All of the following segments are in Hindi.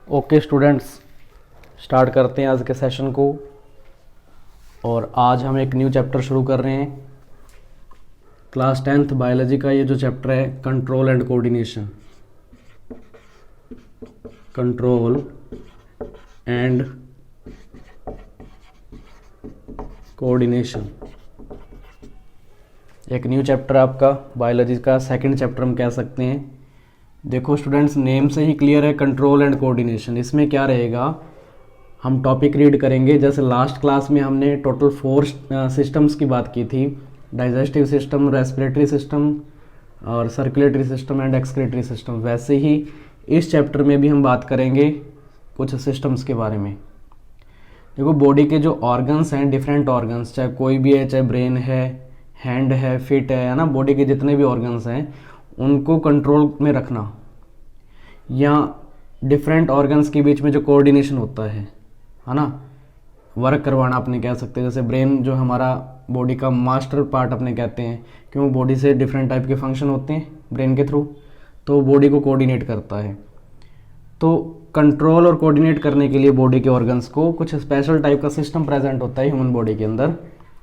ओके स्टूडेंट्स, स्टार्ट करते हैं आज के सेशन को। और आज हम एक न्यू चैप्टर शुरू कर रहे हैं। क्लास 10th बायोलॉजी का ये जो चैप्टर है, control and coordination. Control and coordination एक न्यू चैप्टर आपका बायोलॉजी का सेकंड चैप्टर हम कह सकते हैं। देखो स्टूडेंट्स, नेम से ही क्लियर है, कंट्रोल एंड कोऑर्डिनेशन। इसमें क्या रहेगा, हम टॉपिक रीड करेंगे। जैसे लास्ट क्लास में हमने टोटल 4 सिस्टम्स की बात की थी, डाइजेस्टिव सिस्टम, रेस्पिरेटरी सिस्टम और circulatory system and excretory system. वैसे ही इस चैप्टर में भी हम बात करेंगे कुछ सिस्टम्स के बारे में। देखो, बॉडी के जो ऑर्गन्स हैं, डिफरेंट ऑर्गन्स, चाहे कोई भी है, चाहे ब्रेन है, हैंड है, फिट है ना, बॉडी के जितने भी ऑर्गन्स हैं उनको कंट्रोल में रखना, या डिफरेंट ऑर्गन्स के बीच में जो कोऑर्डिनेशन होता है ना, वर्क करवाना अपने कह सकते हैं। जैसे ब्रेन जो हमारा बॉडी का मास्टर पार्ट अपने कहते हैं, क्यों बॉडी से डिफरेंट टाइप के फंक्शन होते हैं ब्रेन के थ्रू, तो बॉडी को कोऑर्डिनेट करता है। तो कंट्रोल और कोऑर्डिनेट करने के लिए बॉडी के ऑर्गन्स को कुछ स्पेशल टाइप का सिस्टम प्रेजेंट होता है ह्यूमन बॉडी के अंदर,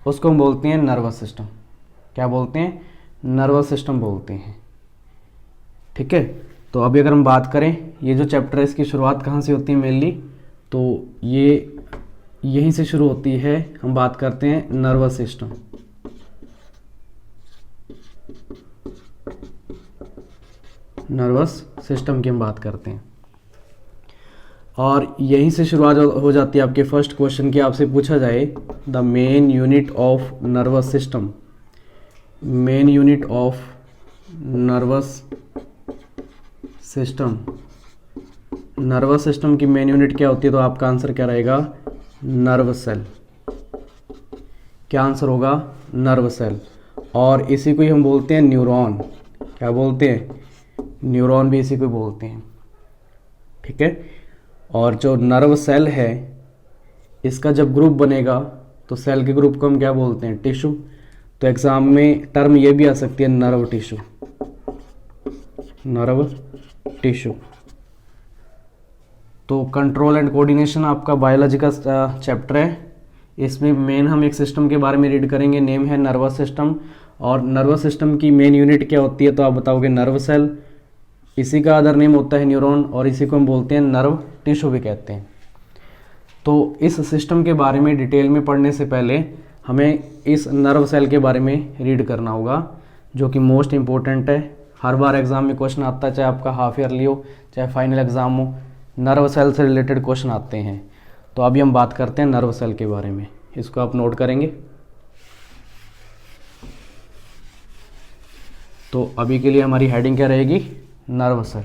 उसको हम बोलते हैं नर्वस सिस्टम। क्या बोलते हैं? नर्वस सिस्टम बोलते हैं। ठीक है, तो अभी अगर हम बात करें, ये जो चैप्टर है इसकी शुरुआत कहाँ से होती है मेनली, तो ये यहीं से शुरू होती है। हम बात करते हैं नर्वस सिस्टम। नर्वस सिस्टम की हम बात करते हैं और यहीं से शुरुआत हो जाती है आपके फर्स्ट क्वेश्चन की। आपसे पूछा जाए the main unit of nervous system, main unit of nervous system, nervous system की मेन यूनिट क्या होती है, तो आपका आंसर क्या रहेगा? Nerve cell. क्या आंसर होगा? Nerve cell. और इसी को ही हम बोलते हैं न्यूरॉन। क्या बोलते हैं? न्यूरॉन भी इसी को बोलते हैं। ठीक है, और जो नर्व सेल है इसका जब ग्रुप बनेगा तो सेल के ग्रुप को हम क्या बोलते हैं? टिश्यू। तो एग्जाम में टर्म ये भी आ सकती है, नर्व टिश्यू, नर्व टिश्यू। तो कंट्रोल एंड कोऑर्डिनेशन आपका बायोलॉजी का चैप्टर है। इसमें मेन हम एक सिस्टम के बारे में रीड करेंगे, नेम है नर्वस सिस्टम। और नर्वस सिस्टम की मेन यूनिट क्या होती है, तो आप बताओगे नर्व सेल। इसी का अदर नेम होता है न्यूरॉन, और इसी को हम बोलते हैं नर्व टिश्यू भी कहते हैं। तो इस सिस्टम के बारे में डिटेल में पढ़ने से पहले हमें इस नर्व सेल के बारे में रीड करना होगा, जो कि मोस्ट इम्पोर्टेंट है। हर बार एग्जाम में क्वेश्चन आता है, चाहे आपका हाफ ईयरली हो चाहे फाइनल एग्जाम हो, नर्व सेल से रिलेटेड क्वेश्चन आते हैं। तो अभी हम बात करते हैं नर्व सेल के बारे में, इसको आप नोट करेंगे। तो अभी के लिए हमारी हेडिंग क्या रहेगी? Nerve cell.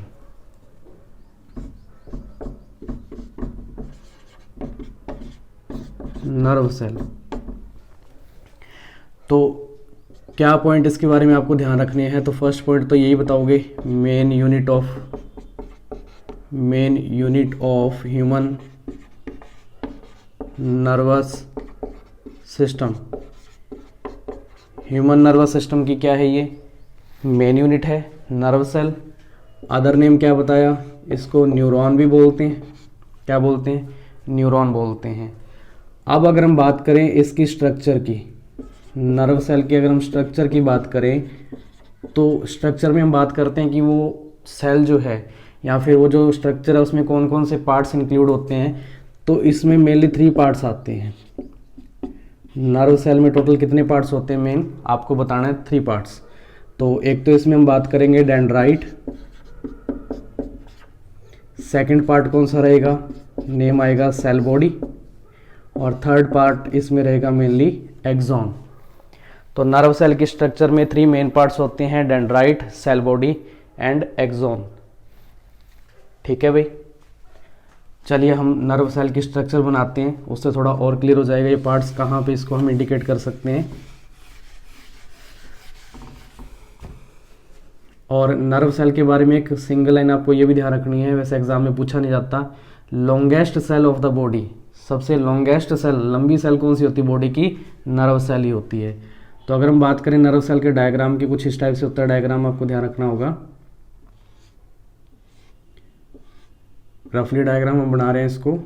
Nerve cell. तो क्या पॉइंट इसके बारे में आपको ध्यान रखने हैं, तो फर्स्ट पॉइंट तो यही बताओगे, main unit of human nervous system. Human nervous system की क्या है, ये मेन यूनिट है नर्व सेल। अदर नेम क्या बताया, इसको न्यूरॉन भी बोलते हैं। क्या बोलते हैं? न्यूरॉन बोलते हैं। अब अगर हम बात करें इसकी स्ट्रक्चर की, नर्व सेल की अगर हम स्ट्रक्चर की बात करें, तो स्ट्रक्चर में हम बात करते हैं कि वो सेल जो है या फिर वो जो स्ट्रक्चर है उसमें कौन कौन से पार्ट्स इंक्लूड होते हैं। तो इसमें मेनली 3 पार्ट्स आते हैं। नर्व सेल में टोटल कितने पार्ट्स होते हैं? मेन आपको बताना है 3 पार्ट्स। तो एक तो इसमें हम बात करेंगे डेंड्राइट। सेकंड पार्ट कौन सा रहेगा? नेम आएगा सेल बॉडी। और थर्ड पार्ट इसमें रहेगा मेनली एक्सॉन। तो नर्व सेल की स्ट्रक्चर में 3 मेन पार्ट्स होते हैं, dendrite, cell body and axon. ठीक है भाई, चलिए हम नर्व सेल की स्ट्रक्चर बनाते हैं, उससे थोड़ा और क्लियर हो जाएगा ये पार्ट्स कहाँ पे इसको हम इंडिकेट कर सकते हैं। और नर्व सेल के बारे में एक सिंगल लाइन आपको ये भी ध्यान रखनी है, वैसे एग्जाम में पूछा नहीं जाता। Longest cell of the body, सबसे लॉन्गेस्ट सेल, लंबी सेल कौन सी होती है बॉडी की? नर्व सेल ही होती है। तो अगर हम बात करें नर्व सेल के डायग्राम की, कुछ इस टाइप से होता है डायग्राम, आपको ध्यान रखना होगा। रफली डायग्राम हम बना रहे हैं इसको।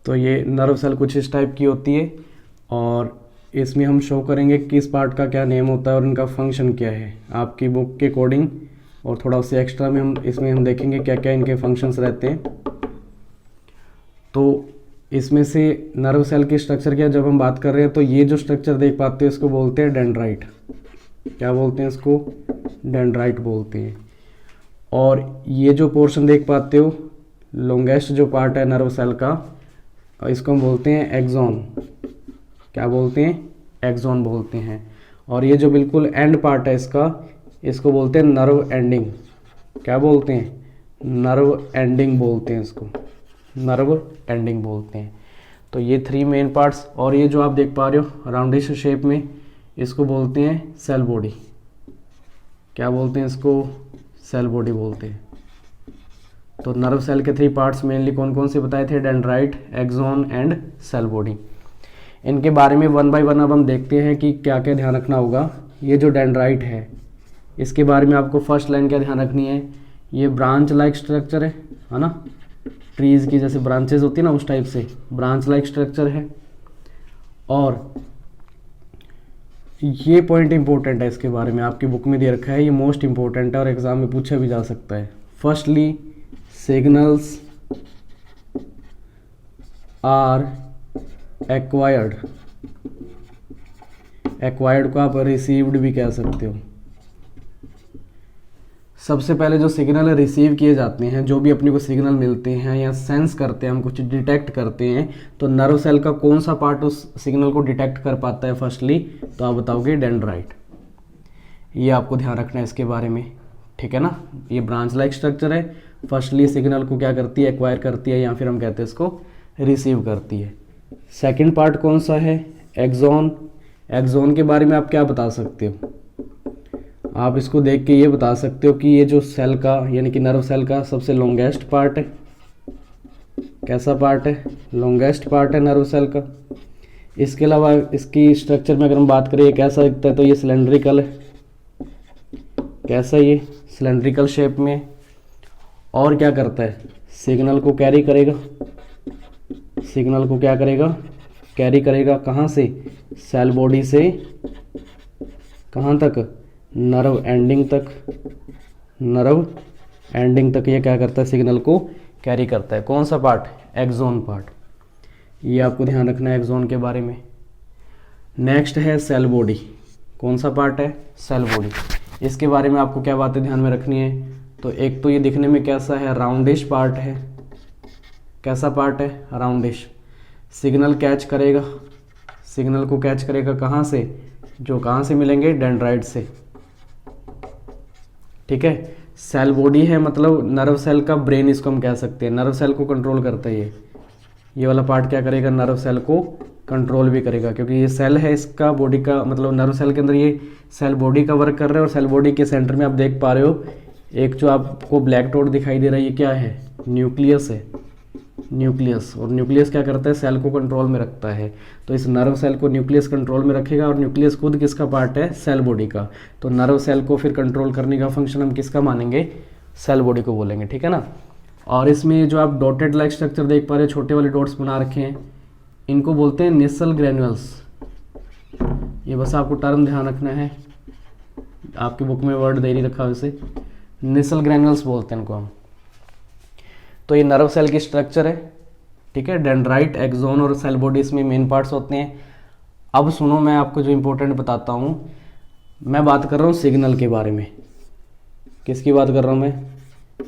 तो ये नर्व सेल कुछ इस टाइप की होती है और इसमें हम शो करेंगे किस पार्ट का क्या नेम होता है और इनका फंक्शन क्या है आपकी बुक के अकॉर्डिंग, और थोड़ा उससे एक्स्ट्रा में हम देखेंगे क्या क्या इनके फंक्शंस रहते हैं। तो इसमें से नर्व सेल की स्ट्रक्चर क्या जब हम बात कर रहे हैं तो ये जो स्ट्रक्चर देख पाते हो इसको बोलते हैं डेंड्राइट। क्या बोलते हैं इसको? डेंड्राइट बोलते हैं। और ये जो पोर्शन देख पाते हो लॉन्गेस्ट जो पार्ट है नर्व सेल का, इसको हम बोलते हैं एक्सॉन। क्या बोलते हैं? एक्सॉन बोलते हैं। और ये जो बिल्कुल एंड पार्ट है इसको बोलते हैं नर्व एंडिंग। क्या बोलते हैं? नर्व एंडिंग बोलते हैं इसको, नर्व एंडिंग बोलते हैं। तो ये 3 मेन पार्ट्स, और ये जो आप देख पा रहे हो राउंडिश शेप में, इसको बोलते हैं सेल बॉडी। क्या बोलते हैं इसको? सेल बॉडी बोलते हैं। तो नर्व सेल के 3 पार्ट्स मेनली कौन कौन से बताए थे? Dendrite, axon and cell body. इनके बारे में 1 बाय 1 अब हम देखते हैं कि क्या क्या ध्यान रखना होगा। ये जो डेंड्राइट है इसके बारे में आपको फर्स्ट लाइन क्या ध्यान रखनी है? ये ब्रांच लाइक स्ट्रक्चर है ना, ट्रीज की जैसे ब्रांचेस होती है ना उस टाइप से ब्रांच लाइक स्ट्रक्चर है। और ये पॉइंट इंपॉर्टेंट है, इसके बारे में आपकी बुक में दे रखा है, ये मोस्ट इंपॉर्टेंट है और एग्जाम में पूछा भी जा सकता है। Firstly signals are acquired, acquired को आप रिसीव्ड भी कह सकते हो। सबसे पहले जो सिग्नल रिसीव किए जाते हैं, जो भी अपने को सिग्नल मिलते हैं या सेंस करते हैं, हम कुछ डिटेक्ट करते हैं, तो नर्व सेल का कौन सा पार्ट उस सिग्नल को डिटेक्ट कर पाता है फर्स्टली? तो आप बताओगे डेंड्राइट। ये आपको ध्यान रखना है इसके बारे में, ठीक है ना। ये ब्रांच लाइक स्ट्रक्चर है, फर्स्टली सिग्नल को क्या करती है? एक्वायर करती है, या फिर हम कहते हैं इसको रिसीव करती है। सेकेंड पार्ट कौन सा है? एक्सॉन। एक्सॉन के बारे में आप क्या बता सकते हो? आप इसको देख के ये बता सकते हो कि ये जो सेल का यानी कि नर्व सेल का सबसे लॉन्गेस्ट पार्ट है। कैसा पार्ट है? लॉन्गेस्ट पार्ट है नर्व सेल का। इसके अलावा इसकी स्ट्रक्चर में अगर हम बात करें कैसा दिखता है, तो ये सिलेंड्रिकल है। कैसा? ये सिलेंड्रिकल शेप में। और क्या करता है? सिग्नल को कैरी करेगा। सिग्नल को क्या करेगा? कैरी करेगा। कहाँ से? सेल बॉडी से कहाँ तक? नर्व एंडिंग तक। नर्व एंडिंग तक ये क्या करता है? सिग्नल को कैरी करता है। कौन सा पार्ट? Axon part. ये आपको ध्यान रखना है एक्सॉन के बारे में। नेक्स्ट है सेल बॉडी। कौन सा पार्ट है? Cell body. इसके बारे में आपको क्या बातें ध्यान में रखनी है? तो एक तो ये दिखने में कैसा है? राउंडिश पार्ट है। कैसा पार्ट है? राउंडिश। सिग्नल कैच करेगा। सिग्नल को कैच करेगा कहाँ से? जो कहाँ से मिलेंगे? डेंड्राइट से, ठीक है। सेल बॉडी है मतलब नर्व सेल का ब्रेन इसको हम कह सकते हैं। नर्व सेल को कंट्रोल करता है ये वाला पार्ट क्या करेगा? नर्व सेल को कंट्रोल भी करेगा, क्योंकि ये सेल है इसका बॉडी का, मतलब नर्व सेल के अंदर ये सेल बॉडी का वर्क कर रहा है। और सेल बॉडी के सेंटर में आप देख पा रहे हो एक जो आपको ब्लैक डॉट दिखाई दे रहा है, ये क्या है? न्यूक्लियस है। न्यूक्लियस। और न्यूक्लियस क्या करता है? सेल को कंट्रोल में रखता है। तो इस नर्व सेल को न्यूक्लियस कंट्रोल में रखेगा, और न्यूक्लियस खुद किसका पार्ट है? सेल बॉडी का। तो नर्व सेल को फिर कंट्रोल करने का फंक्शन हम किसका मानेंगे? सेल बॉडी को बोलेंगे, ठीक है ना। और इसमें जो आप डॉटेड लाइक स्ट्रक्चर देख पा रहे हो, छोटे वाले डॉट्स बना रखे हैं, इनको बोलते हैं नेसल ग्रैन्युल्स। ये बस आपको टर्म ध्यान रखना है, आपकी बुक में वर्ड दे नहीं रखा वैसे। नेसल ग्रैन्युल्स बोलते हैं इनको हम। तो ये नर्व सेल की स्ट्रक्चर है, ठीक है। डेंड्राइट, एक्सॉन और सेल बॉडी इसमें मेन पार्ट्स होते हैं। अब सुनो, मैं आपको जो इंपॉर्टेंट बताता हूँ। मैं बात कर रहा हूँ सिग्नल के बारे में। किसकी बात कर रहा हूँ मैं?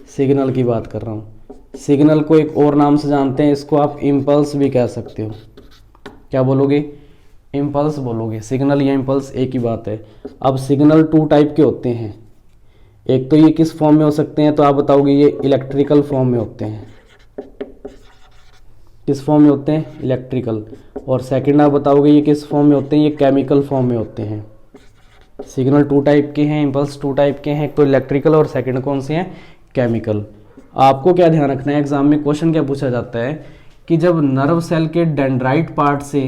सिग्नल की बात कर रहा हूँ। सिग्नल को एक और नाम से जानते हैं, इसको आप इम्पल्स भी कह सकते हो। क्या बोलोगे? इम्पल्स बोलोगे। सिग्नल या इम्पल्स एक ही बात है। अब सिग्नल 2 टाइप के होते हैं। एक तो ये किस फॉर्म में हो सकते हैं? तो आप बताओगे ये इलेक्ट्रिकल फॉर्म में होते हैं। किस फॉर्म में होते हैं? इलेक्ट्रिकल। और सेकंड आप बताओगे ये किस फॉर्म में होते हैं? ये केमिकल फॉर्म में होते हैं। सिग्नल 2 टाइप के हैं, इम्पल्स 2 टाइप के हैं, एक तो इलेक्ट्रिकल और सेकंड कौन से हैं, केमिकल। आपको क्या ध्यान रखना है, एग्जाम में क्वेश्चन क्या पूछा जाता है कि जब नर्व सेल के डेंड्राइट पार्ट से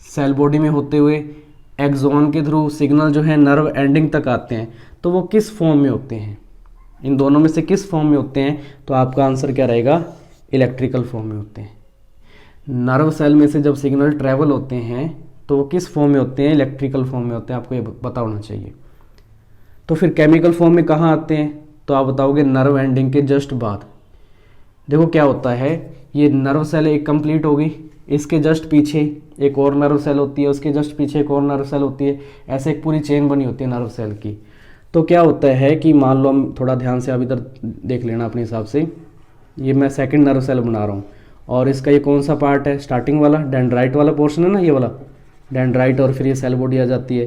सेल बॉडी में होते हुए एक्सॉन के थ्रू सिग्नल जो है नर्व एंडिंग तक आते हैं, तो वो किस फॉर्म में होते हैं, इन दोनों में से किस फॉर्म में होते हैं, तो आपका आंसर क्या रहेगा, इलेक्ट्रिकल फॉर्म में होते हैं। नर्व सेल में से जब सिग्नल ट्रेवल होते हैं तो वो किस फॉर्म में होते हैं, इलेक्ट्रिकल फॉर्म में होते हैं, आपको ये पता होना चाहिए। तो फिर केमिकल फॉर्म में कहाँ आते हैं, तो आप बताओगे नर्व एंडिंग के जस्ट बाद। देखो क्या होता है, ये नर्व सेल एक कंप्लीट होगी, इसके जस्ट पीछे एक और नर्व सेल होती है, उसके जस्ट पीछे एक और नर्व सेल होती है, ऐसे एक पूरी चेन बनी होती है नर्व सेल की। तो क्या होता है कि मान लो, हम थोड़ा ध्यान से आप इधर देख लेना अपने हिसाब से, ये मैं सेकंड नर्व सेल बना रहा हूँ और इसका ये कौन सा पार्ट है, स्टार्टिंग वाला डेंड्राइट वाला पोर्शन है ना, ये वाला डेंड्राइट, और फिर ये सेल बॉडी आ जाती है।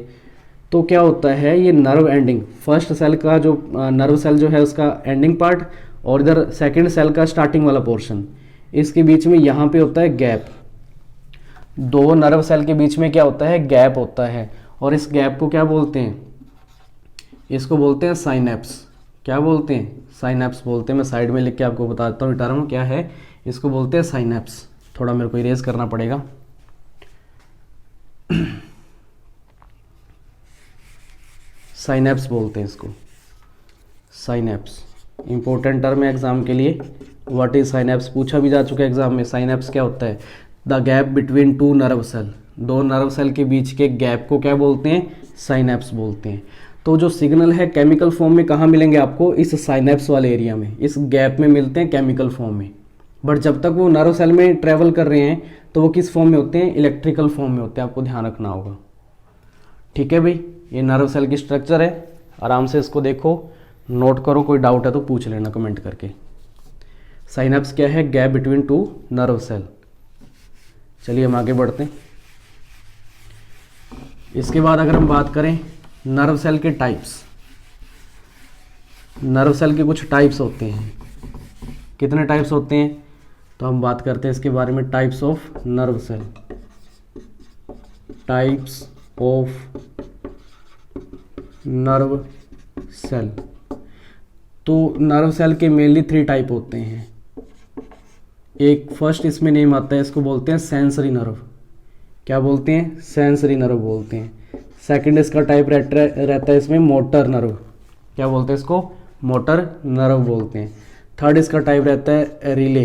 तो क्या होता है, ये नर्व एंडिंग, फर्स्ट सेल का जो नर्व सेल जो है उसका एंडिंग पार्ट, और इधर सेकंड सेल का स्टार्टिंग वाला पोर्शन, इसके बीच में यहाँ पे होता है गैप। दो नर्व सेल के बीच में क्या होता है, गैप होता है, और इस गैप को क्या बोलते हैं, इसको बोलते हैं साइनेप्स। क्या बोलते हैं, साइनेप्स बोलते हैं। मैं साइड में लिख के आपको बताता हूँ टर्म क्या है, इसको बोलते हैं साइनेप्स। थोड़ा मेरे को इरेज करना पड़ेगा। साइनेप्स बोलते हैं इसको, साइनेप्स इंपॉर्टेंट टर्म है एग्जाम के लिए। व्हाट इज साइनेप्स पूछा भी जा चुका है एग्जाम में। साइनेप्स क्या होता है, the gap between two nerve cell, दो नर्व सेल के बीच के गैप को क्या बोलते हैं, साइनेप्स बोलते हैं। तो जो सिग्नल है केमिकल फॉर्म में कहाँ मिलेंगे आपको, इस साइनेप्स वाले एरिया में, इस गैप में मिलते हैं केमिकल फॉर्म में। बट जब तक वो नर्व सेल में ट्रेवल कर रहे हैं तो वो किस फॉर्म में होते हैं, इलेक्ट्रिकल फॉर्म में होते हैं, आपको ध्यान रखना होगा। ठीक है भाई, ये नर्व सेल की स्ट्रक्चर है, आराम से इसको देखो, नोट करो, कोई डाउट है तो पूछ लेना कमेंट करके। साइनेप्स क्या है, gap between two nerve cell. चलिए हम आगे बढ़ते हैं। इसके बाद अगर हम बात करें नर्व सेल के टाइप्स, नर्व सेल के कुछ टाइप्स होते हैं। कितने टाइप्स होते हैं, तो हम बात करते हैं इसके बारे में, types of nerve cell. Types of nerve cell. तो नर्व सेल के मेनली 3 टाइप होते हैं। एक फर्स्ट इसमें नेम आता है, इसको बोलते हैं सेंसरी नर्व। क्या बोलते हैं, सेंसरी नर्व बोलते हैं। सेकंड इसका टाइप रहता है इसमें मोटर नर्व। क्या बोलते हैं इसको, मोटर नर्व बोलते हैं। थर्ड इसका टाइप रहता है रिले,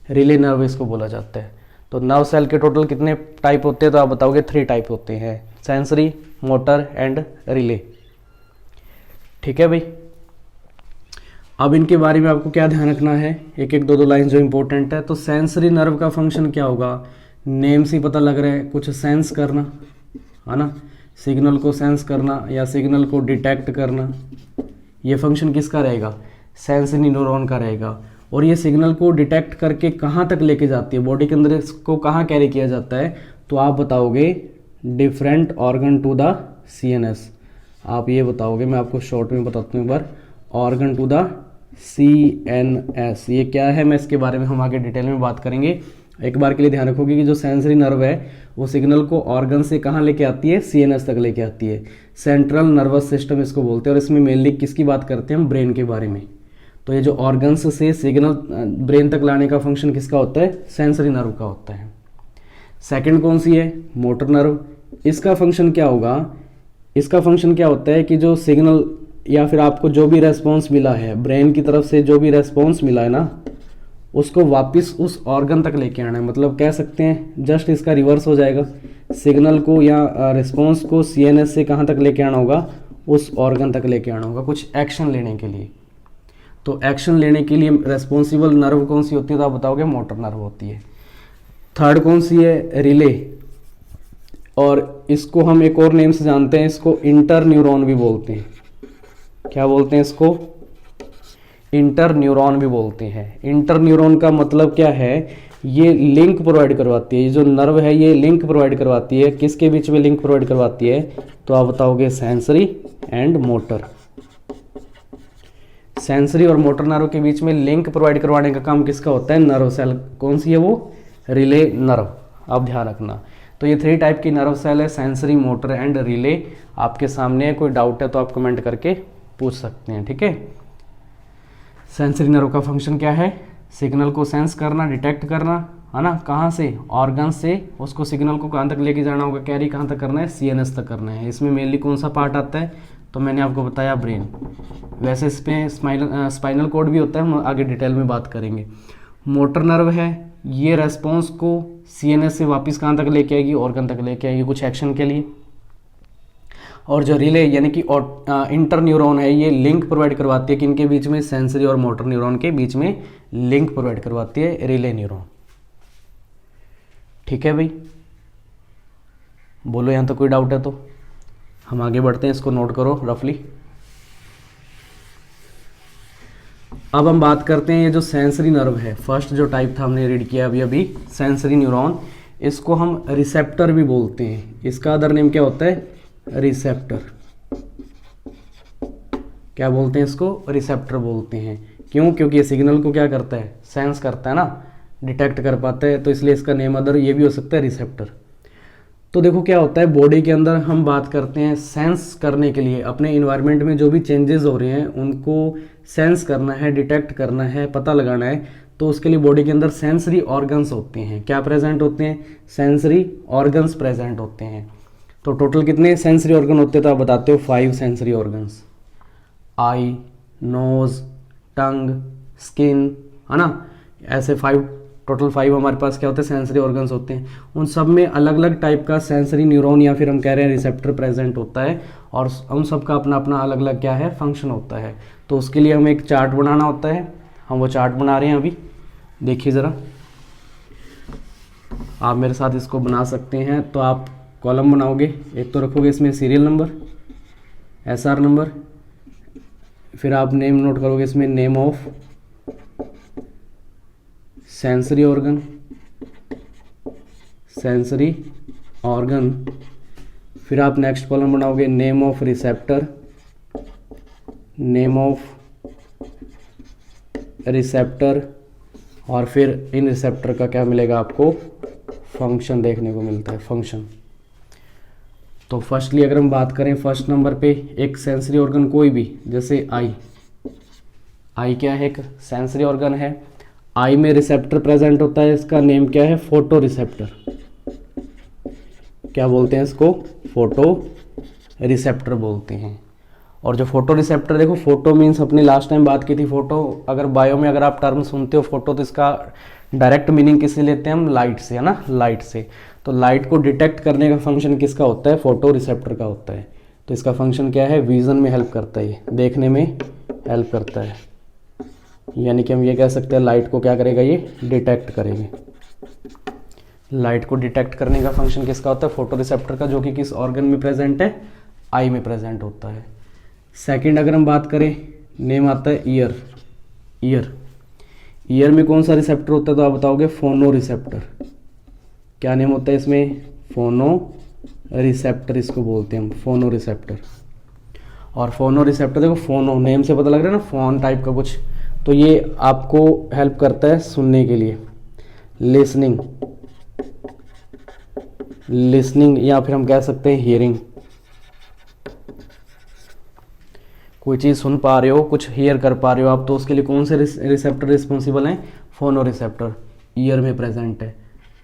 रिले नर्व इसको बोला जाता है। तो नर्व सेल के टोटल कितने टाइप होते हैं, तो आप बताओगे 3 टाइप होते हैं, सेंसरी, मोटर एंड रिले। ठीक है भाई, अब इनके बारे में आपको क्या ध्यान रखना है, एक एक दो दो लाइन जो इंपॉर्टेंट है। तो सेंसरी नर्व का फंक्शन क्या होगा, नेम से ही पता लग रहा है, कुछ सेंस करना है ना, सिग्नल को सेंस करना या सिग्नल को डिटेक्ट करना। ये फंक्शन किसका रहेगा, सेंसरी न्यूरॉन का रहेगा। और ये सिग्नल को डिटेक्ट करके कहाँ तक लेके जाती है, बॉडी के अंदर इसको कहाँ कैरी किया जाता है, तो आप बताओगे different organ to the CNS। आप ये बताओगे, मैं आपको शॉर्ट में बताता हूँ एक बार, ऑर्गन टू द CNS। ये क्या है, मैं इसके बारे में हम आगे डिटेल में बात करेंगे। एक बार के लिए ध्यान रखोगे कि जो सेंसरी नर्व है वो सिग्नल को ऑर्गन से कहाँ लेके आती है, CNS तक लेके आती है। सेंट्रल नर्वस सिस्टम इसको बोलते हैं। और इसमें मेनली किसकी बात करते हैं हम, ब्रेन के बारे में। तो ये जो ऑर्गन्स से सिग्नल ब्रेन तक लाने का फंक्शन किसका होता है, सेंसरी नर्व का होता है। सेकंड कौन सी है, मोटर नर्व। इसका फंक्शन क्या होगा, इसका फंक्शन क्या होता है कि जो सिग्नल या फिर आपको जो भी रेस्पॉन्स मिला है ब्रेन की तरफ से, जो भी रेस्पॉन्स मिला है ना, उसको वापस उस ऑर्गन तक लेके आना है। मतलब कह सकते हैं जस्ट इसका रिवर्स हो जाएगा, सिग्नल को या रिस्पॉन्स को CNS से कहाँ तक लेके आना होगा, उस ऑर्गन तक लेके आना होगा कुछ एक्शन लेने के लिए। तो एक्शन लेने के लिए रेस्पॉन्सिबल नर्व कौन सी होती है, तो आप बताओगे मोटर नर्व होती है। थर्ड कौन सी है, रिले। और इसको हम एक और नेम से जानते हैं, इसको इंटर न्यूरॉन भी बोलते हैं। क्या बोलते हैं इसको, इंटर न्यूरॉन भी बोलते हैं। इंटर न्यूरॉन का मतलब क्या है, ये लिंक प्रोवाइड करवाती है, ये जो नर्व है ये लिंक प्रोवाइड करवाती है। किसके बीच में लिंक प्रोवाइड करवाती है, तो आप बताओगे सेंसरी एंड मोटर। सेंसरी और मोटर नर्व के बीच में लिंक प्रोवाइड करवाने का काम किसका होता है, नर्व सेल। कौन सी है वो, रिले नर्व। आप ध्यान रखना, तो ये 3 टाइप की नर्व सेल है, सेंसरी, मोटर एंड रिले। आपके सामने है, कोई डाउट है तो आप कमेंट करके पूछ सकते हैं, ठीक है। सेंसरी नर्व का फंक्शन क्या है? सिग्नल को सेंस करना, डिटेक्ट करना, है ना। कहाँ से? ऑर्गन से उसको सिग्नल को कहाँ तक लेके जाना होगा, कैरी कहाँ तक करना है? सीएनएस तक करना है। इसमें मेनली कौन सा पार्ट आता है? तो मैंने आपको बताया ब्रेन। वैसे इसमें स्पाइनल कॉर्ड भी होता है, हम आगे डिटेल में बात करेंगे। मोटर नर्व है, ये रेस्पॉन्स को सीएनएस से वापस कहाँ तक लेके आएगी? ऑर्गन तक लेके आएगी कुछ एक्शन के लिए। और जो रिले यानी कि इंटर न्यूरॉन है, ये लिंक प्रोवाइड करवाती है किनके बीच में? सेंसरी और मोटर न्यूरॉन के बीच में लिंक प्रोवाइड करवाती है रिले न्यूरॉन। ठीक है भाई, बोलो यहाँ तो कोई डाउट है तो हम आगे बढ़ते हैं, इसको नोट करो रफली। अब हम बात करते हैं ये जो सेंसरी नर्व है, फर्स्ट जो टाइप था हमने रीड किया अभी अभी, सेंसरी न्यूरॉन, इसको हम रिसेप्टर भी बोलते हैं। इसका अदर नेम क्या होता है? रिसेप्टर। क्या बोलते हैं इसको? रिसेप्टर बोलते हैं। क्यों? क्योंकि ये सिग्नल को क्या करता है? सेंस करता है ना, डिटेक्ट कर पाता है, तो इसलिए इसका नेम अदर ये भी हो सकता है, रिसेप्टर। तो देखो क्या होता है बॉडी के अंदर, हम बात करते हैं सेंस करने के लिए, अपने इन्वायरमेंट में जो भी चेंजेस हो रहे हैं उनको सेंस करना है, डिटेक्ट करना है, पता लगाना है, तो उसके लिए बॉडी के अंदर सेंसरी ऑर्गन्स होते हैं। क्या प्रेजेंट होते हैं? सेंसरी ऑर्गन्स प्रेजेंट होते हैं। तो टोटल कितने सेंसरी ऑर्गन होते हैं तो आप बताते हो? 5 सेंसरी ऑर्गन्स। आई, नोज, टंग, स्किन, है ना, ऐसे 5, टोटल 5 हमारे पास क्या होते हैं? सेंसरी ऑर्गन्स होते हैं। उन सब में अलग अलग टाइप का सेंसरी न्यूरॉन या फिर हम कह रहे हैं रिसेप्टर प्रेजेंट होता है, और उन सब का अपना अपना अलग अलग क्या है? फंक्शन होता है। तो उसके लिए हमें एक चार्ट बनाना होता है, हम वो चार्ट बना रहे हैं अभी, देखिए ज़रा। आप मेरे साथ इसको बना सकते हैं। तो आप कॉलम बनाओगे, एक तो रखोगे इसमें सीरियल नंबर, एसआर नंबर, फिर आप नेम नोट करोगे इसमें, name of sensory organ, sensory organ, फिर आप नेक्स्ट कॉलम बनाओगे name of receptor, name of receptor, और फिर इन रिसेप्टर का क्या मिलेगा आपको? फंक्शन देखने को मिलता है, फंक्शन। तो फर्स्टली अगर हम बात करें फर्स्ट नंबर पे, एक सेंसरी ऑर्गन कोई भी, जैसे आई क्या है? एक सेंसरी ऑर्गन है। आई में रिसेप्टर प्रेजेंट होता है, इसका नेम क्या है? Photo receptor. क्या बोलते हैं इसको? फोटो रिसेप्टर बोलते हैं। और जो फोटो रिसेप्टर, देखो फोटो मीन्स, अपनी लास्ट टाइम बात की थी फोटो, अगर बायो में अगर आप टर्म सुनते हो फोटो, तो इसका डायरेक्ट मीनिंग किससे लेते हैं हम? लाइट से, है ना, लाइट से। तो लाइट को डिटेक्ट करने का फंक्शन किसका होता है? फोटो रिसेप्टर का होता है। तो इसका फंक्शन क्या है? विजन में हेल्प करता है, ये देखने में हेल्प करता है। यानी कि हम ये कह सकते हैं लाइट को क्या करेगा? ये डिटेक्ट करेंगे। लाइट को डिटेक्ट करने का फंक्शन किसका होता है? फोटो रिसेप्टर का, जो कि किस ऑर्गन में प्रेजेंट है? आई में प्रेजेंट होता है। सेकंड अगर हम बात करें, नेम आता है ईयर। ईयर में कौन सा रिसेप्टर होता है तो आप बताओगे? फोनो रिसेप्टर। क्या नेम होता है इसमें? फोनो रिसेप्टर, इसको बोलते हैं हम, फोनो रिसेप्टर। और फोनो रिसेप्टर, देखो फोनो नेम से पता लग रहा है ना, फोन टाइप का कुछ, तो ये आपको हेल्प करता है सुनने के लिए, लिसनिंग, या फिर हम कह सकते हैं हियरिंग। कोई चीज़ सुन पा रहे हो, कुछ हियर कर पा रहे हो आप, तो उसके लिए कौन से रिसेप्टर रिस्पॉन्सिबल हैं? फोनो रिसेप्टर, ईयर में प्रेजेंट है।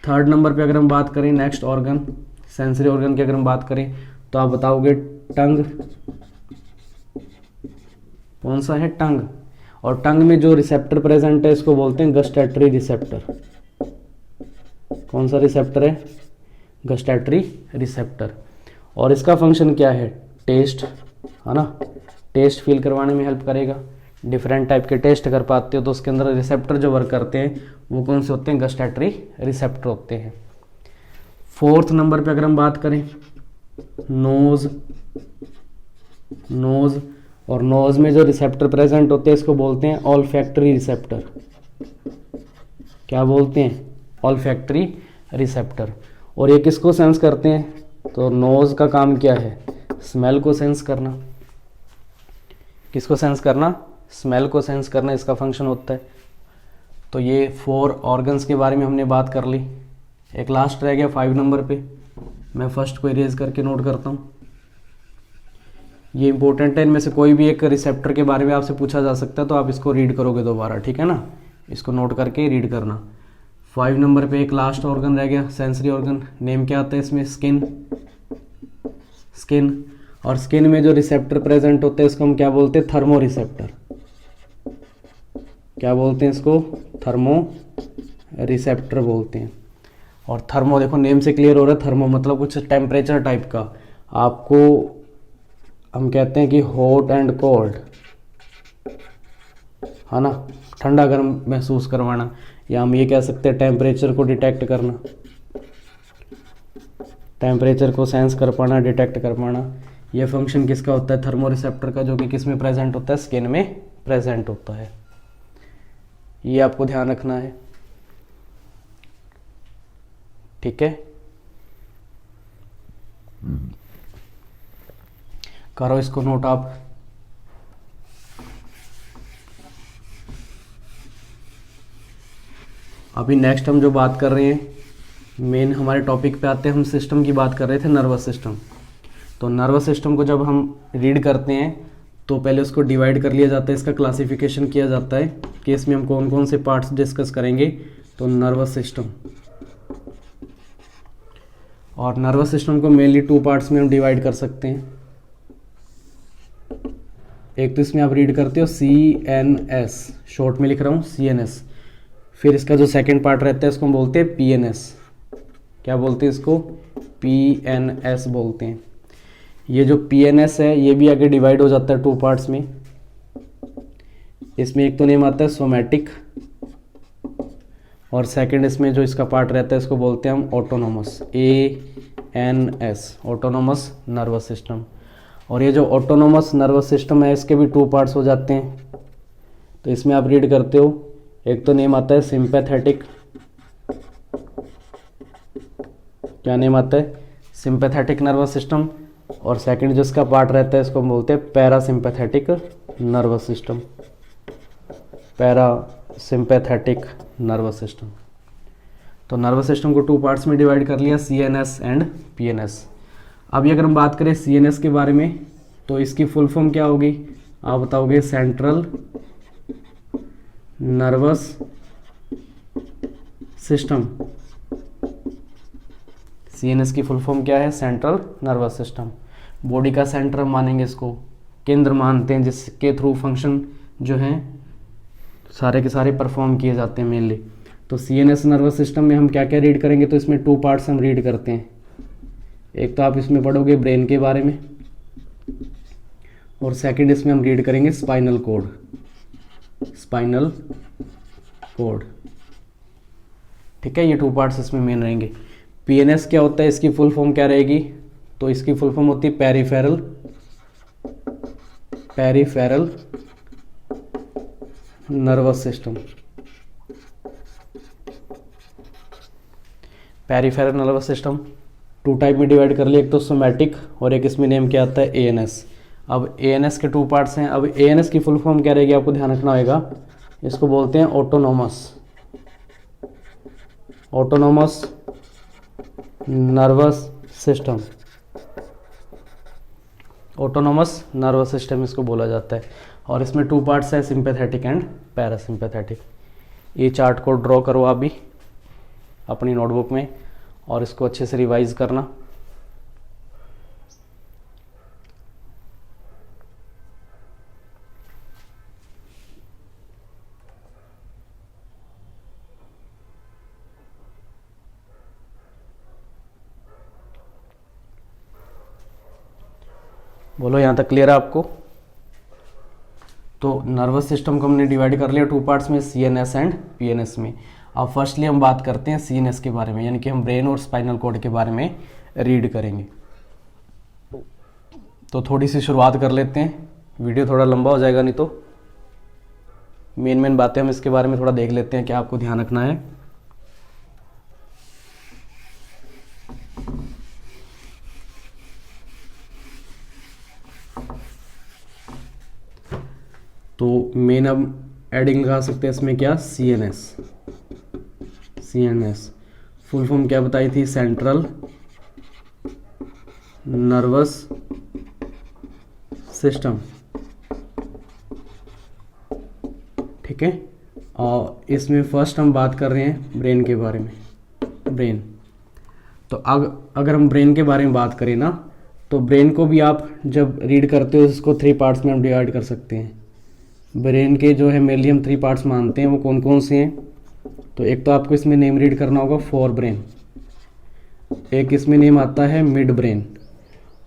थर्ड नंबर पे अगर हम बात करें नेक्स्ट ऑर्गन, सेंसरी ऑर्गन की अगर हम बात करें, तो आप बताओगे टंग। कौन सा है? टंग। और टंग में जो रिसेप्टर प्रेजेंट है इसको बोलते हैं गस्टैटरी रिसेप्टर। कौन सा रिसेप्टर है? गस्टैटरी रिसेप्टर। और इसका फंक्शन क्या है? टेस्ट, है ना, टेस्ट फील करवाने में हेल्प करेगा। डिफरेंट टाइप के टेस्ट कर पाते हो तो उसके अंदर रिसेप्टर जो वर्क करते हैं वो कौन से होते हैं? गस्टैटरी रिसेप्टर होते हैं। फोर्थ नंबर पे अगर हम बात करें, नोज। और नोज में जो रिसेप्टर प्रेजेंट होते हैं इसको बोलते हैं ऑल्फैक्टरी रिसेप्टर। क्या बोलते हैं? Olfactory receptor. और ये किसको सेंस करते हैं? तो नोज का काम क्या है? स्मेल को सेंस करना। किसको सेंस करना? स्मेल को सेंस करना, इसका फंक्शन होता है। तो ये 4 ऑर्गन्स के बारे में हमने बात कर ली। एक लास्ट रह गया 5 नंबर पे, मैं फर्स्ट को इरेज करके नोट करता हूँ। ये इंपॉर्टेंट है, इनमें से कोई भी एक रिसेप्टर के बारे में आपसे पूछा जा सकता है, तो आप इसको रीड करोगे दोबारा, ठीक है ना, इसको नोट करके रीड करना। 5 नंबर पे एक लास्ट ऑर्गन रह गया, सेंसरी ऑर्गन, नेम क्या आता है इसमें, स्किन। स्किन, और स्किन में जो रिसेप्टर प्रेजेंट होते हैं इसको हम क्या बोलते हैं, थर्मो रिसेप्टर। क्या बोलते हैं इसको, थर्मो रिसेप्टर बोलते हैं। और थर्मो देखो नेम से क्लियर हो रहा है, थर्मो मतलब कुछ टेम्परेचर टाइप का, आपको हम कहते हैं कि हॉट एंड कोल्ड, है ना, ठंडा गर्म महसूस करवाना, या हम ये कह सकते हैं टेम्परेचर को डिटेक्ट करना, टेम्परेचर को सेंस कर पाना, डिटेक्ट कर पाना। ये फंक्शन किसका होता है, थर्मो रिसेप्टर का, जो कि किस में प्रेजेंट होता है, स्किन में प्रेजेंट होता है। ये आपको ध्यान रखना है, ठीक है। करो इसको नोट आप। अभी नेक्स्ट हम जो बात कर रहे हैं, मेन हमारे टॉपिक पे आते हैं, हम सिस्टम की बात कर रहे थे, नर्वस सिस्टम। तो नर्वस सिस्टम को जब हम रीड करते हैं तो पहले उसको डिवाइड कर लिया जाता है, इसका क्लासिफिकेशन किया जाता है कि इसमें हम कौन कौन से पार्ट्स डिस्कस करेंगे। तो नर्वस सिस्टम, और नर्वस सिस्टम को मेनली 2 पार्ट्स में हम डिवाइड कर सकते हैं। एक तो इसमें आप रीड करते हो CNS, शॉर्ट में लिख रहा हूँ CNS। फिर इसका जो सेकंड पार्ट रहता है इसको हम बोलते हैं PNS। क्या बोलते हैं इसको, PNS बोलते हैं। ये जो PNS है ये भी आगे डिवाइड हो जाता है 2 पार्ट्स में। इसमें एक तो नेम आता है सोमैटिक, और सेकंड इसमें जो इसका पार्ट रहता है इसको बोलते हैं हम autonomous, ANS, autonomous nervous system. और ये जो ऑटोनोमस नर्वस सिस्टम है इसके भी 2 पार्ट्स हो जाते हैं। तो इसमें आप रीड करते हो, एक तो नेम आता है सिंपैथेटिक, क्या नेम आता है, सिंपैथेटिक नर्वस सिस्टम, और सेकंड जो इसका पार्ट रहता है इसको हम बोलते हैं parasympathetic nervous system, parasympathetic nervous system. तो नर्वस सिस्टम को 2 पार्ट्स में डिवाइड कर लिया, CNS एंड PNS। अभी अगर हम बात करें CNS के बारे में तो इसकी फुल फॉर्म क्या होगी, आप बताओगे, सेंट्रल नर्वस सिस्टम। CNS की फुल फॉर्म क्या है, सेंट्रल नर्वस सिस्टम। बॉडी का सेंटर हम मानेंगे इसको, केंद्र मानते हैं जिसके थ्रू फंक्शन जो हैं सारे के सारे परफॉर्म किए जाते हैं मेनली। तो CNS नर्वस सिस्टम में हम क्या क्या रीड करेंगे, तो इसमें 2 पार्ट्स हम रीड करते हैं। एक तो आप इसमें पढ़ोगे ब्रेन के बारे में, और सेकंड इसमें हम रीड करेंगे स्पाइनल कोड, स्पाइनल कोड, ठीक है। ये 2 पार्ट्स इसमें मेन रहेंगे। PNS क्या होता है, इसकी फुल फॉर्म क्या रहेगी, तो इसकी फुल फॉर्म होती है peripheral, peripheral nervous system. Peripheral nervous system 2 type में डिवाइड कर लिया, एक तो सोमैटिक और एक इसमें नेम क्या आता है, ANS। अब ANS के 2 पार्ट्स हैं। अब ANS की फुल फॉर्म क्या रहेगी, आपको ध्यान रखना होगा, इसको बोलते हैं autonomous, autonomous nervous system, autonomous nervous system इसको बोला जाता है। और इसमें 2 पार्ट्स है, सिंपैथेटिक एंड पैरासिम्पैथेटिक। ये चार्ट को ड्रॉ करो आप भी अपनी नोटबुक में, और इसको अच्छे से रिवाइज करना। बोलो यहाँ तक क्लियर है आपको। तो नर्वस सिस्टम को हमने डिवाइड कर लिया 2 पार्ट्स में, CNS एंड PNS में। अब फर्स्टली हम बात करते हैं CNS के बारे में, यानी कि हम ब्रेन और स्पाइनल कॉर्ड के बारे में रीड करेंगे। तो थोड़ी सी शुरुआत कर लेते हैं, वीडियो थोड़ा लंबा हो जाएगा नहीं तो। मेन बातें हम इसके बारे में थोड़ा देख लेते हैं, क्या आपको ध्यान रखना है। तो मेन अब एडिंग लगा सकते हैं इसमें, क्या, CNS, CNS फुल फॉर्म क्या बताई थी, सेंट्रल नर्वस सिस्टम, ठीक है। और इसमें फर्स्ट हम बात कर रहे हैं ब्रेन के बारे में। ब्रेन, तो अगर हम ब्रेन के बारे में बात करें ना, तो ब्रेन को भी आप जब रीड करते हो इसको 3 पार्ट्स में हम डिवाइड कर सकते हैं। ब्रेन के जो है मेनली हम 3 पार्ट्स मानते हैं, वो कौन कौन से हैं? तो एक तो आपको इसमें नेम रीड करना होगा फोर ब्रेन, एक इसमें नेम आता है मिड ब्रेन,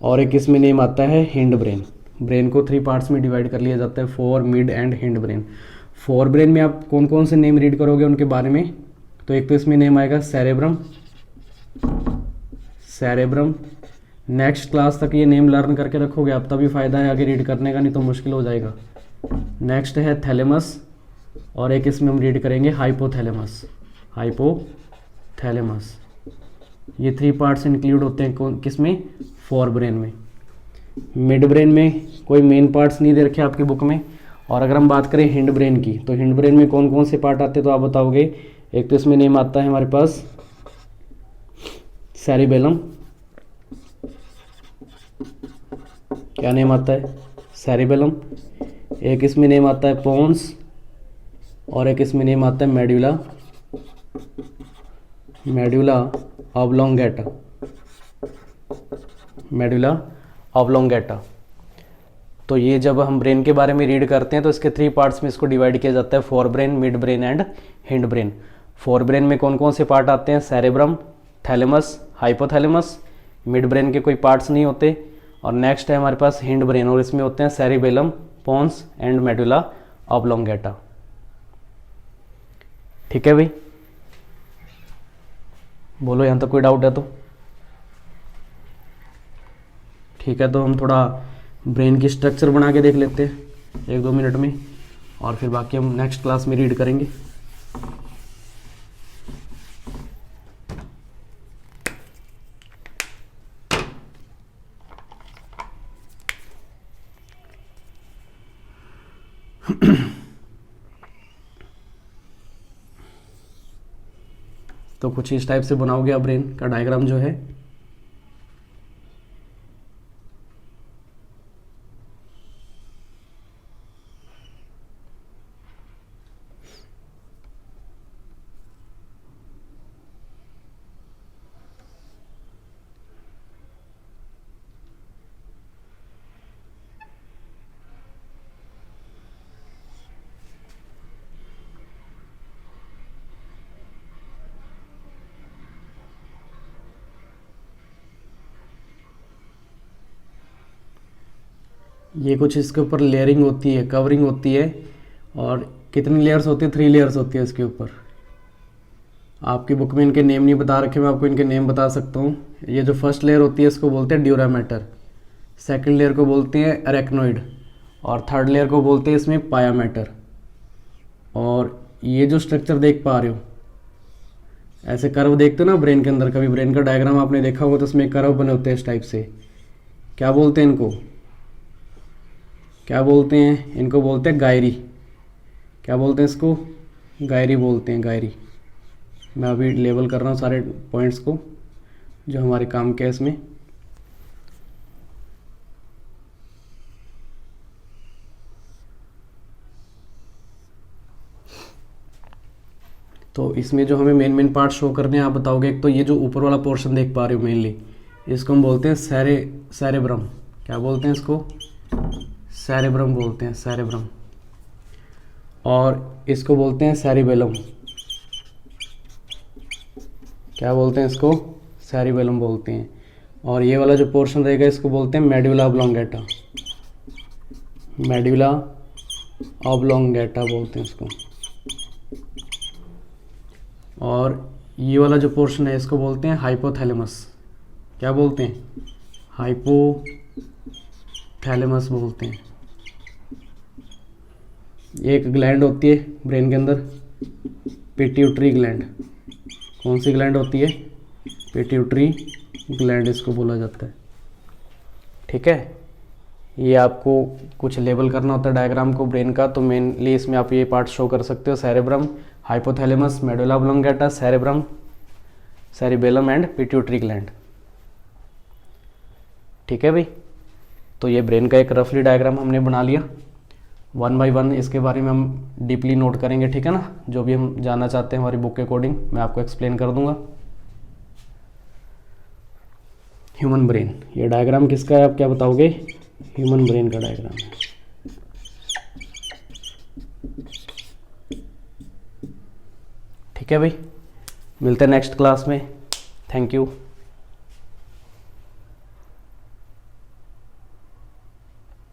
और एक इसमें नेम आता है हिंड ब्रेन। ब्रेन को 3 पार्ट्स में डिवाइड कर लिया जाता है, four, mid and hind brain. Fore brain में आप कौन कौन से नेम रीड करोगे उनके बारे में? तो एक तो इसमें नेम आएगा सेरेब्रम। सेरेब्रम, नेक्स्ट क्लास तक ये नेम लर्न करके रखोगे आप, तभी फ़ायदा है आगे रीड करने का, नहीं तो मुश्किल हो जाएगा। नेक्स्ट है थैलेमस, और एक इसमें हम रीड करेंगे हाइपोथैलेमस। हाइपोथैलेमस, ये 3 पार्ट्स इंक्लूड होते हैं किसमें? फोर ब्रेन में। मिड ब्रेन में कोई मेन पार्ट्स नहीं दे रखे आपकी बुक में। और अगर हम बात करें हिंड ब्रेन की, तो हिंड ब्रेन में कौन कौन से पार्ट आते हैं तो आप बताओगे? एक तो इसमें नेम आता है हमारे पास सेरिबेलम। क्या नेम आता है? सेरिबेलम। एक इसमें नेम आता है पोन्स, और एक इसमें नेम आता है medulla, medulla oblongata, medulla oblongata. तो ये जब हम ब्रेन के बारे में रीड करते हैं तो इसके 3 पार्ट्स में इसको डिवाइड किया जाता है, fore brain, mid brain and hind brain. Fore brain में कौन कौन से पार्ट आते हैं? Cerebrum, thalamus, hypothalamus. Mid brain के कोई पार्ट्स नहीं होते। और नेक्स्ट है हमारे पास हिंड ब्रेन, और इसमें होते हैं cerebellum, pons and medulla oblongata. ठीक है भाई, बोलो यहाँ तक कोई डाउट है तो? ठीक है, तो हम थोड़ा ब्रेन की स्ट्रक्चर बना के देख लेते हैं 1-2 मिनट में, और फिर बाकी हम नेक्स्ट क्लास में रीड करेंगे। तो कुछ इस टाइप से बनाओगे आप ब्रेन का डायग्राम जो है। ये कुछ इसके ऊपर लेयरिंग होती है, कवरिंग होती है, और कितनी लेयर्स होती है? 3 लेयर्स होती है इसके ऊपर। आपकी बुक में इनके नेम नहीं बता रखे, मैं आपको इनके नेम बता सकता हूँ। ये जो फर्स्ट लेयर होती है इसको बोलते हैं ड्यूरा मैटर, सेकेंड लेयर को बोलते हैं अरेक्नोइड, और थर्ड लेयर को बोलते हैं इसमें पाया मैटर। और ये जो स्ट्रक्चर देख पा रहे हो, ऐसे कर्व देखते हो ना ब्रेन के अंदर, कभी ब्रेन का डायग्राम आपने देखा होगा तो उसमें कर्व बने होते हैं इस टाइप से। क्या बोलते हैं इनको? क्या बोलते हैं इनको? बोलते हैं गायरी। क्या बोलते हैं इसको? गायरी बोलते हैं, गायरी। मैं अभी लेबल कर रहा हूँ सारे पॉइंट्स को जो हमारे काम के इसमें। तो इसमें जो हमें मेन पार्ट शो करने हैं आप बताओगे। एक तो ये जो ऊपर वाला पोर्शन देख पा रहे हो मेनली, इसको हम बोलते हैं सेरेब्रम। क्या बोलते हैं इसको? सेरेब्रम बोलते हैं, सेरेब्रम। और इसको बोलते हैं सेरिबेलम। क्या बोलते हैं इसको? सेरिबेलम बोलते हैं। और ये वाला जो पोर्शन रहेगा इसको बोलते हैं मेडुला ऑब्लोंगेटा, मेडुला ऑब्लोंगेटा बोलते हैं इसको। और ये वाला जो पोर्शन है इसको बोलते हैं हाइपोथैलेमस। क्या बोलते हैं? हाइपोथैलेमस बोलते हैं। एक ग्लैंड होती है ब्रेन के अंदर, पिट्यूटरी ग्लैंड। कौन सी ग्लैंड होती है? पिट्यूटरी ग्लैंड इसको बोला जाता है। ठीक है, ये आपको कुछ लेबल करना होता है डायग्राम को ब्रेन का, तो मेनली इसमें आप ये पार्ट शो कर सकते हो, cerebrum, hypothalamus, medulla oblongata, cerebrum, cerebellum and pituitary gland. ठीक है भाई। तो ये ब्रेन का एक रफली डायग्राम हमने बना लिया। वन बाय वन इसके बारे में हम डीपली नोट करेंगे, ठीक है ना। जो भी हम जानना चाहते हैं हमारी बुक के अकॉर्डिंग मैं आपको एक्सप्लेन कर दूंगा। ह्यूमन ब्रेन, ये डायग्राम किसका है आप क्या बताओगे? ह्यूमन ब्रेन का डायग्राम है। ठीक है भाई, मिलते हैं नेक्स्ट क्लास में। Thank you.